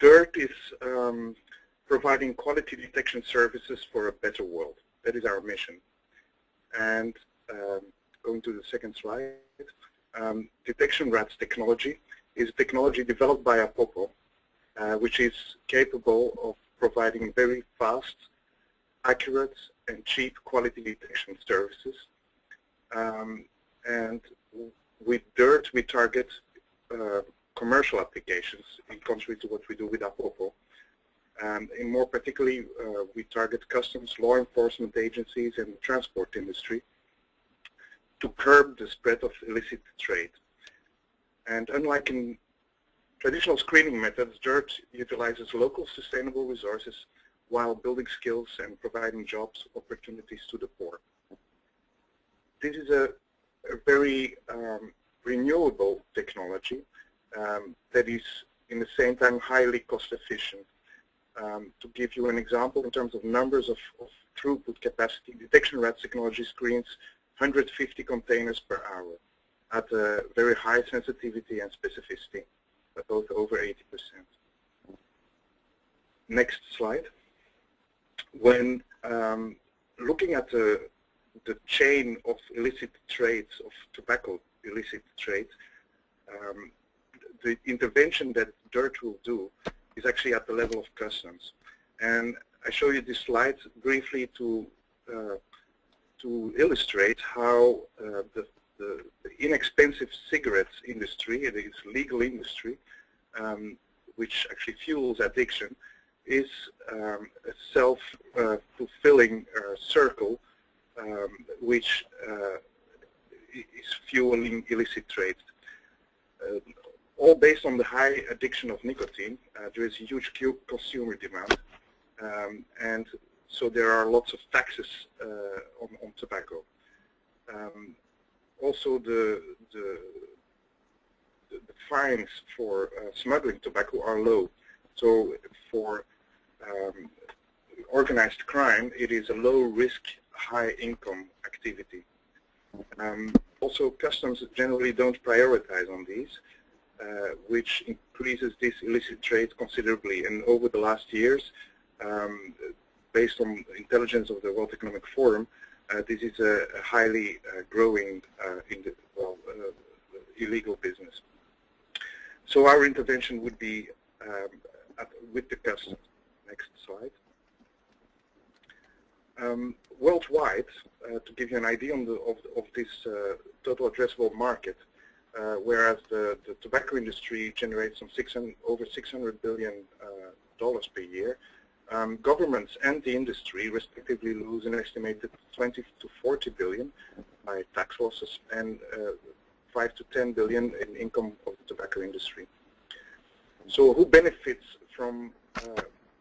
DIRT is providing quality detection services for a better world. That is our mission. And going to the second slide, detection rats technology is technology developed by Apopo, which is capable of providing very fast, accurate, and cheap quality detection services. And with DIRT, we target commercial applications in contrary to what we do with Apopo. And more particularly, we target customs, law enforcement agencies, and the transport industry to curb the spread of illicit trade. And unlike in traditional screening methods, DIRT utilizes local sustainable resources while building skills and providing jobs opportunities to the poor. This is a very renewable technology that is, in the same time, highly cost efficient. To give you an example, in terms of numbers of throughput capacity, detection rats technology screens 150 containers per hour at a very high sensitivity and specificity, both over 80%. Next slide. When looking at the chain of illicit trades, of tobacco illicit trade, the intervention that DIRT will do is actually at the level of customs. And I show you this slide briefly to illustrate how the inexpensive cigarettes industry, it is legal industry, which actually fuels addiction, is a self-fulfilling circle which is fueling illicit trade. All based on the high addiction of nicotine, there is a huge consumer demand, and so there are lots of taxes on tobacco. Also, the fines for smuggling tobacco are low. So for organized crime, it is a low-risk, high-income activity. Also, customs generally don't prioritize on these, which increases this illicit trade considerably. And over the last years, based on intelligence of the World Economic Forum, this is a highly growing illegal business. So our intervention would be with the customs. Next slide. Worldwide, to give you an idea of this total addressable market, whereas the tobacco industry generates over $600 billion per year, governments and the industry respectively lose an estimated 20 to 40 billion by tax losses and 5 to 10 billion in income of the tobacco industry. So who benefits from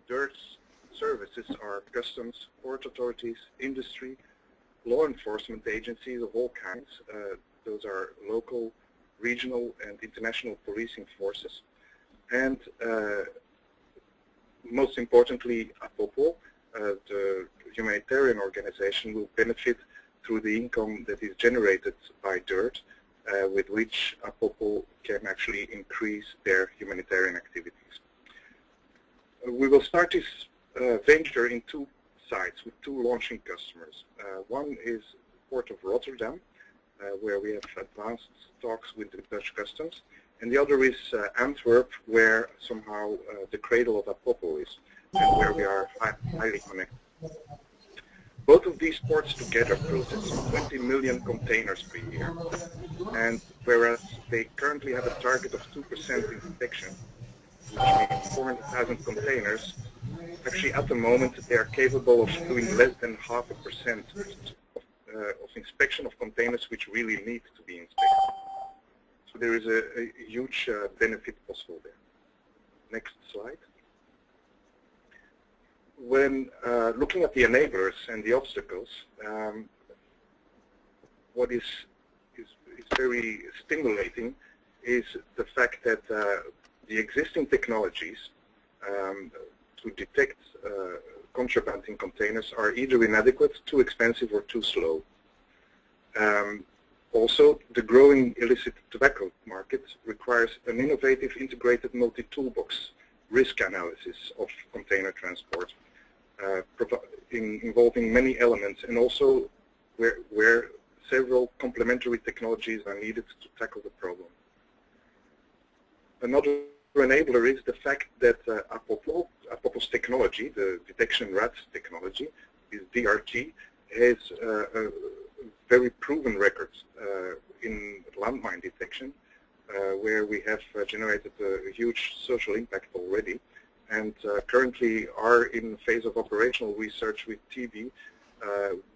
DIRT's services are customs, port authorities, industry, law enforcement agencies of all kinds. Those are local, regional, and international policing forces. And most importantly, Apopo, the humanitarian organization, will benefit through the income that is generated by DIRT, with which Apopo can actually increase their humanitarian activities. We will start this venture in two sites with two launching customers. One is Port of Rotterdam, where we have advanced talks with the Dutch customs, and the other is Antwerp, where somehow the cradle of Apopo is, and where we are highly connected. Both of these ports together process 20 million containers per year, and whereas they currently have a target of 2% inspection, which means 400,000 containers, actually at the moment they are capable of doing less than 0.5% of inspection of containers which really need to be inspected. So there is a huge benefit possible there. Next slide. When looking at the enablers and the obstacles, what is very stimulating is the fact that the existing technologies to detect contraband in containers are either inadequate, too expensive, or too slow. Also, the growing illicit tobacco market requires an innovative integrated multi-toolbox risk analysis of container transport, involving many elements, and also where several complementary technologies are needed to tackle the problem. Another enabler is the fact that Apopo's technology, the detection rat technology, is DRT, has a very proven record in landmine detection, where we have generated a huge social impact already, and currently are in the phase of operational research with TB,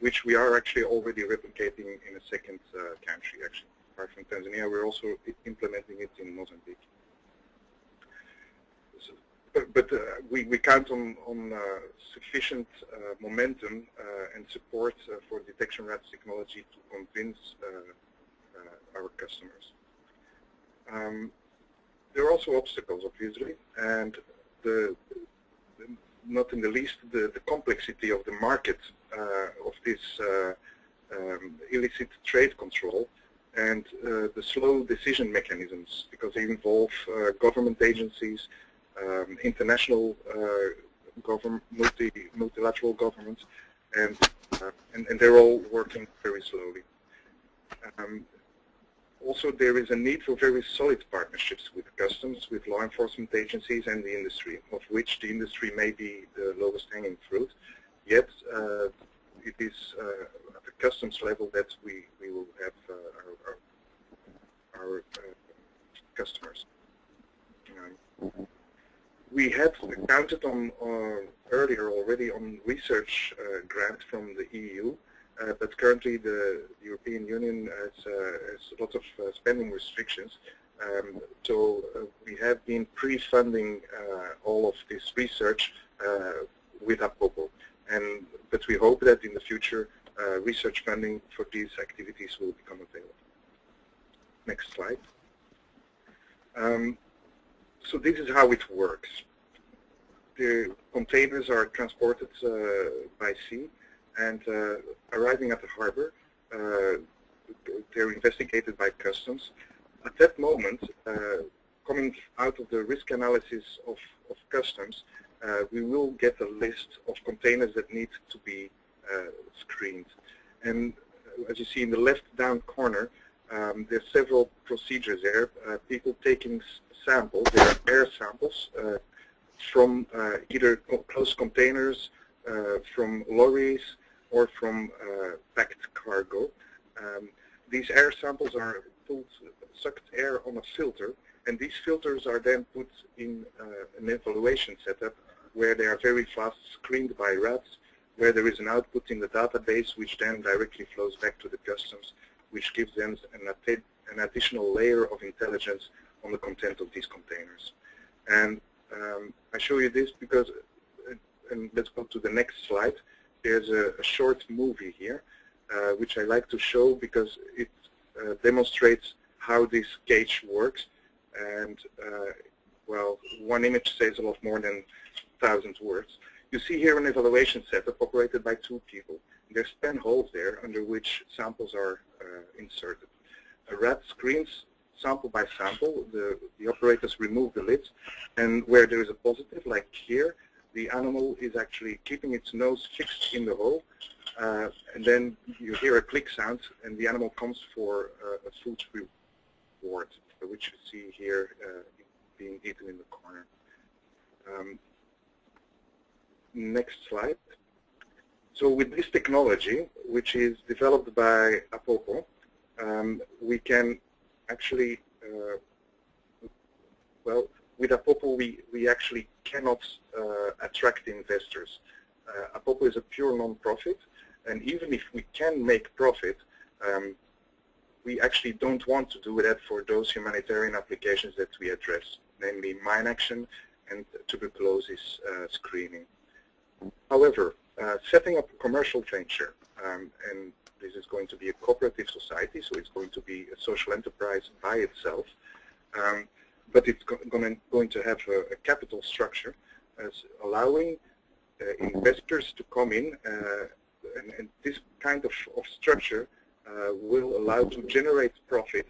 which we are actually already replicating in a second country, actually. Apart from Tanzania, we're also implementing it in Mozambique. But we count on sufficient momentum and support for detection rats technology to convince our customers. There are also obstacles, obviously, and not in the least the complexity of the market of this illicit trade control, and the slow decision mechanisms, because they involve government agencies, international multilateral governments, and they're all working very slowly. Also, there is a need for very solid partnerships with customs, with law enforcement agencies, and the industry, of which the industry may be the lowest hanging fruit. Yet, it is at the customs level that we will have our customers. We had counted on earlier already on research grant from the EU, but currently the European Union has lots of spending restrictions. So we have been pre-funding all of this research with Apopo, but we hope that in the future research funding for these activities will become available. Next slide. So this is how it works. The containers are transported by sea, and arriving at the harbor, they're investigated by customs. At that moment, coming out of the risk analysis of customs, we will get a list of containers that need to be screened. And as you see in the left down corner, there's several procedures there. People taking samples, they are air samples from either closed containers, from lorries, or from packed cargo. These air samples are sucked air on a filter, and these filters are then put in an evaluation setup where they are very fast screened by rats, where there is an output in the database which then directly flows back to the customs, which gives them an additional layer of intelligence on the content of these containers. And I show you this because, and let's go to the next slide. There's a short movie here, which I like to show because it demonstrates how this gauge works. And well, one image says a lot more than 1,000 words. You see here an evaluation setup operated by 2 people. There's 10 holes there under which samples are inserted. A rat screens sample by sample. The operators remove the lids, and where there is a positive, like here, the animal is actually keeping its nose fixed in the hole, and then you hear a click sound, and the animal comes for a food reward, which you see here being eaten in the corner. Next slide. So with this technology, which is developed by Apopo, we can actually, well, with Apopo we actually cannot attract investors. Apopo is a pure non-profit, and even if we can make profit, we actually don't want to do that for those humanitarian applications that we address, namely mine action and tuberculosis screening. However, setting up a commercial venture, and this is going to be a cooperative society, so it's going to be a social enterprise by itself, but it's going to have a capital structure as allowing investors to come in, and this kind of structure will allow to generate profit,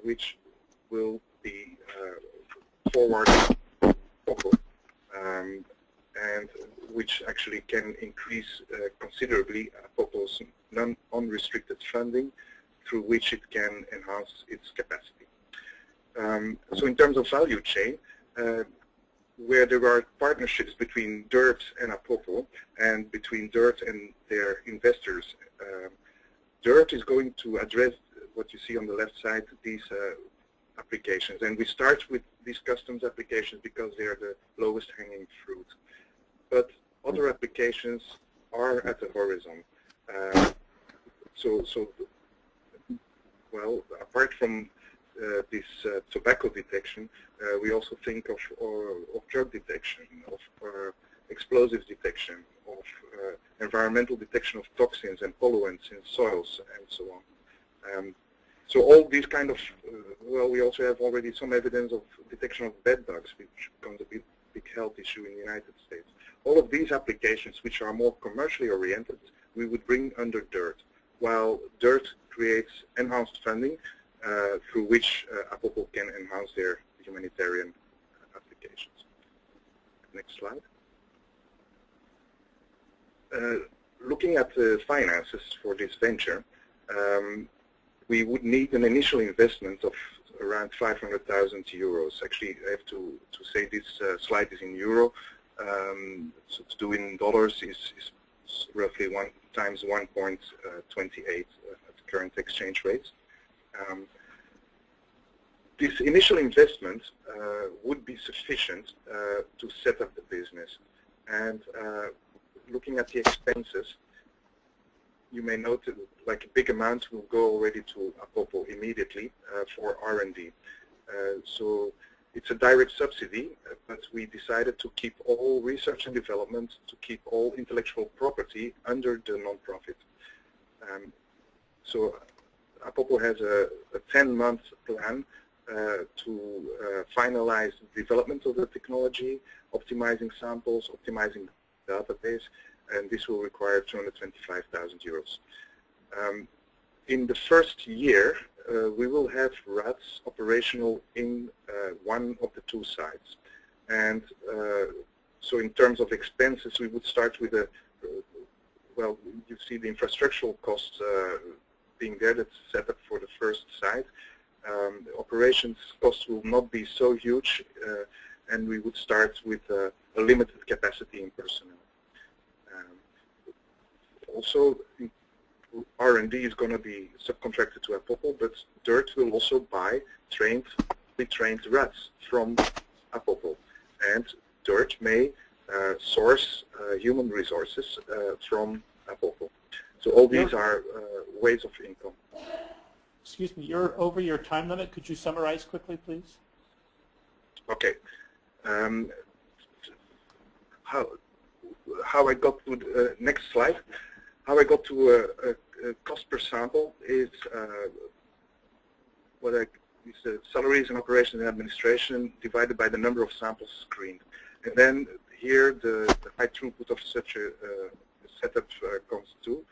which will be forwarded and which actually can increase considerably Apopo's non-unrestricted funding, through which it can enhance its capacity. So in terms of value chain, where there are partnerships between DIRT and Apopo and between DIRT and their investors, DIRT is going to address what you see on the left side, these applications. And we start with these customs applications because they are the lowest hanging fruit. But other applications are at the horizon. Well, apart from this tobacco detection, we also think of drug detection, of explosives detection, of environmental detection of toxins and pollutants in soils, and so on. So all these kind of, well, we also have already some evidence of detection of bed bugs, which becomes a big health issue in the United States. All of these applications, which are more commercially oriented, we would bring under DIRT, while DIRT creates enhanced funding through which Apopo can enhance their humanitarian applications. Next slide. Looking at the finances for this venture, we would need an initial investment of around 500,000 euros. Actually, I have to say this slide is in euro, so to do in dollars is roughly 1 times 1.28 at current exchange rates. This initial investment would be sufficient to set up the business. And looking at the expenses, you may note that like a big amount will go already to Apopo immediately for R&D. So it's a direct subsidy, but we decided to keep all research and development, to keep all intellectual property under the non-profit. So Apopo has a 10-month plan to finalize the development of the technology, optimizing samples, optimizing the database, and this will require 225,000 euros. In the first year, we will have RATs operational in one of the 2 sites. And so in terms of expenses, we would start with a, well, you see the infrastructural costs being there, that's set up for the first site. The operations costs will not be so huge, and we would start with a limited capacity in personnel. Also, R&D is going to be subcontracted to Apopo, but DIRT will also buy trained rats from Apopo, and DIRT may source human resources from Apopo. So all these are ways of income. Excuse me, you're over your time limit. Could you summarize quickly, please? Okay. How I got to the next slide. How I got to a cost per sample is the salaries and operations and administration divided by the number of samples screened. And then here the high throughput of such a setup comes to.